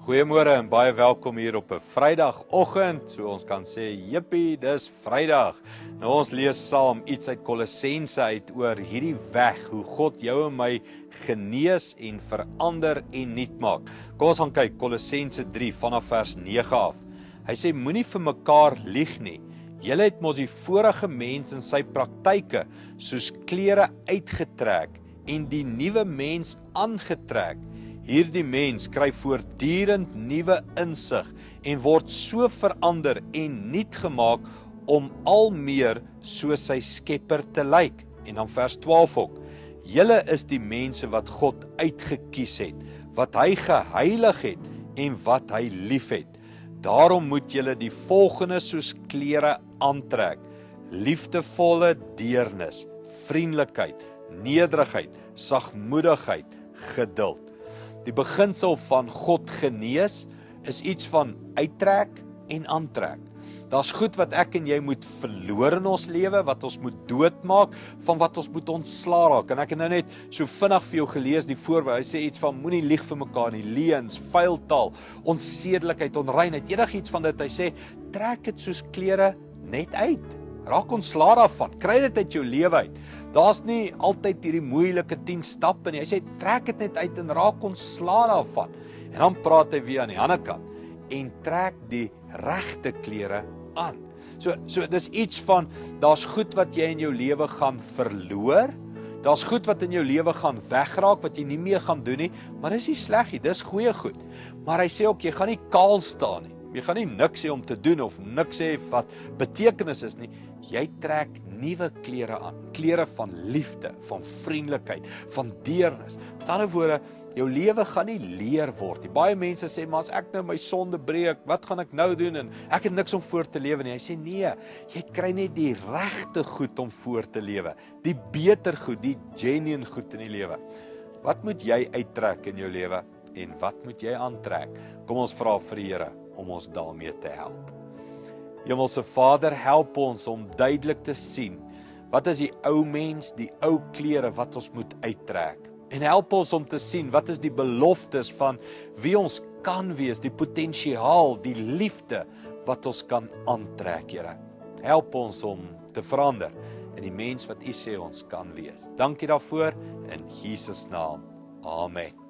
Goeiemôre en baie welkom hier op 'n Vrydagoggend, so ons kan sê, jippie, dis Vrydag. Nou ons lees saam iets uit Kolossense uit oor hierdie weg, hoe God jou en my genees en verander en nuut maak. Kom ons gaan kyk, Kolossense 3 vanaf vers 9 af. Hy sê, moenie vir mekaar lieg nie. Julle het mos die vorige mens in sy praktyke, soos klere uitgetrek en die nuwe mens aangetrek. Hierdie mens kry voortdurend nuwe insig en word so verander en nuut gemaak om al meer soos sy Skepper te lyk. En dan vers 12 ook. Julle is die mense wat God uitgekies het, wat hy geheilig het en wat hy liefhet. Daarom moet julle die volgende soos klere aantrek: liefdevolle deernis, vriendelikheid, nederigheid, sagmoedigheid, geduld. Die beginsel van God genees is iets van uittrek en aantrek. Daar's goed wat ek en jy moet verloor in ons lewe, wat ons moet doodmaak, van wat ons moet ontslaa raak. En ek het nou net so vinnig vir jou gelees die voorbeeld. Hy sê iets van moenie lieg vir mekaar nie, leuns, vuil taal, onsedelikheid, onreinheid, enigiets van dit. Hy sê trek dit soos klere net uit. Raak ontslaa daarvan, kry dit uit jou lewe uit. Daar's nie altyd hierdie moeilike 10 stappe nie. Hy sê trek dit net uit en raak ontslaa daarvan. En dan praat hy weer aan die ander kant en trek die regte klere aan. So dis iets van, daar's goed wat jy in jou lewe gaan verloor. Daar's goed wat in jou lewe gaan wegraak, wat jy nie meer gaan doen nie, maar dis nie sleg nie, dis goeie goed. Maar hy sê ook, jy gaan nie kaal staan nie. Jy gaan nie niks hê om te doen of niks hê wat betekenis is nie. Jy trek nuwe klere aan, klere van liefde, van vriendelikheid, van deernis. Met ander woorde, jou lewe gaan nie leer word nie. Baie mense sê, maar as ek nou my sonde breek, wat gaan ek nou doen? En ek het niks om voor te lewe nie. Hy sê nee, jy kry net die regte goed om voor te lewe. Die beter goed, die genuine goed in die lewe. Wat moet jy uittrek in jou lewe en wat moet jy aantrek? Kom ons vra vir die Here om ons daarmee te help. Hemelse Vader, help ons om duidelik te sien, wat is die ou mens, die ou klere wat ons moet uittrek. En help ons om te sien, wat is die beloftes van wie ons kan wees, die potensiaal, die liefde wat ons kan aantrek, Here. Help ons om te verander in die mens wat U sê ons kan wees. Dankie daarvoor, in Jesus naam. Amen.